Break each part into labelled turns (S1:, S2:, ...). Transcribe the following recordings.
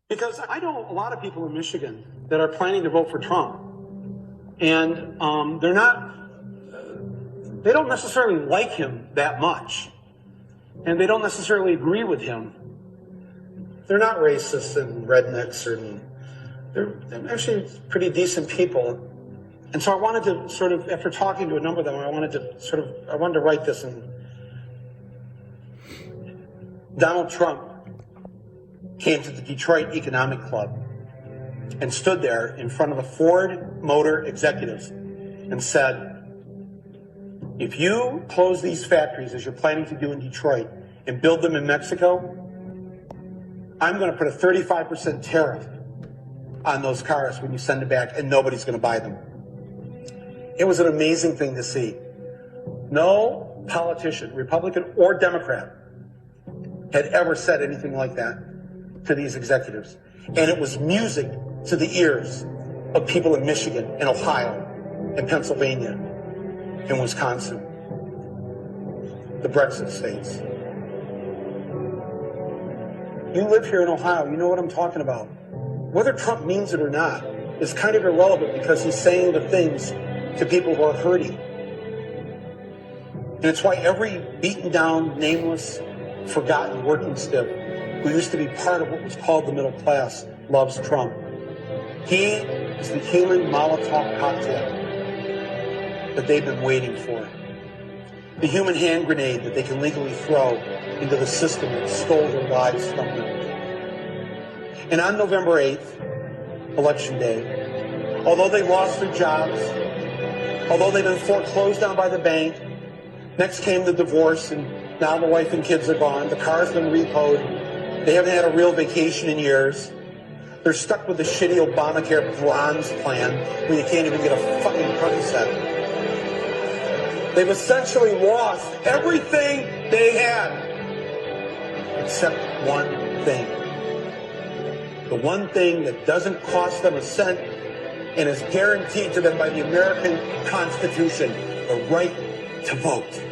S1: Because I know a lot of people in Michigan that are planning to vote for Trump, and they don't necessarily like him that much, and they don't necessarily agree with him. They're not racists and rednecks, they're actually pretty decent people. And so I wanted to sort of, after talking to a number of them, I wanted to write this. And Donald Trump came to the Detroit Economic Club and stood there in front of the Ford Motor executives and said, if you close these factories as you're planning to do in Detroit and build them in Mexico, I'm going to put a 35% tariff on those cars when you send them back, and nobody's going to buy them. It was an amazing thing to see. No politician, Republican or Democrat, had ever said anything like that to these executives. And it was music to the ears of people in Michigan and Ohio and Pennsylvania and Wisconsin, the Brexit states. You live here in Ohio, you know what I'm talking about. Whether Trump means it or not is kind of irrelevant, because he's saying the things to people who are hurting. And it's why every beaten down, nameless, forgotten working stiff who used to be part of what was called the middle class loves Trump. He is the healing Molotov cocktail that they've been waiting for. The human hand grenade that they can legally throw into the system that stole their lives from them. And on November 8th, Election Day, although they lost their jobs, although they've been foreclosed on by the bank, next came the divorce, and now the wife and kids are gone, the car's been repoed, they haven't had a real vacation in years, they're stuck with the shitty Obamacare bronze plan where you can't even get a fucking curtain set. They've essentially lost everything they had, except one thing. The one thing that doesn't cost them a cent and is guaranteed to them by the American Constitution, the right to vote.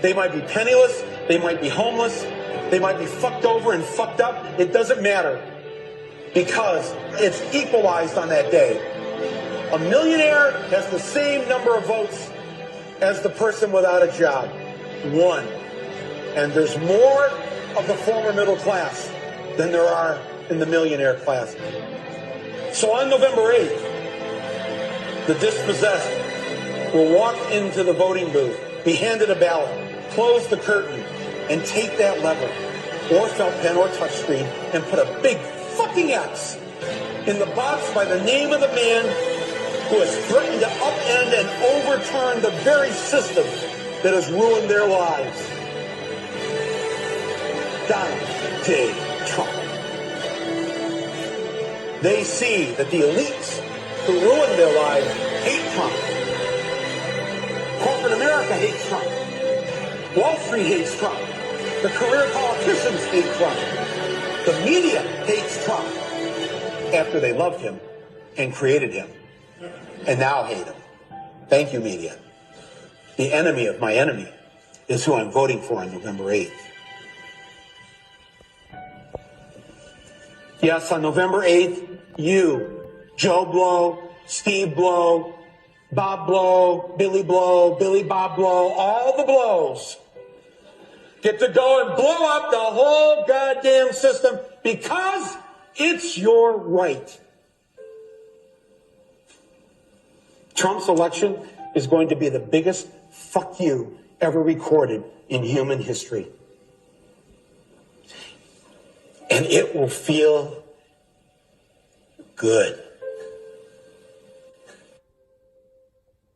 S1: They might be penniless, they might be homeless, they might be fucked over and fucked up. It doesn't matter, because it's equalized on that day. A millionaire has the same number of votes as the person without a job. One. And there's more of the former middle class than there are in the millionaire class. So on November 8th, the dispossessed will walk into the voting booth, be handed a ballot, close the curtain, and take that lever, or felt pen or touchscreen, and put a big fucking X in the box by the name of the man who has threatened to upend and overturn the very system that has ruined their lives. Donald J. Trump. They see that the elites who ruined their lives hate Trump. Corporate America hates Trump. Wall Street hates Trump. The career politicians hate Trump. The media hates Trump after they loved him and created him, and now hate him. Thank you, media. The enemy of my enemy is who I'm voting for on November 8th. Yes, on November 8th, you, Joe Blow, Steve Blow, Bob Blow, Billy Bob Blow, all the blows get to go and blow up the whole goddamn system because it's your right. Trump's election is going to be the biggest fuck you ever recorded in human history. And it will feel good.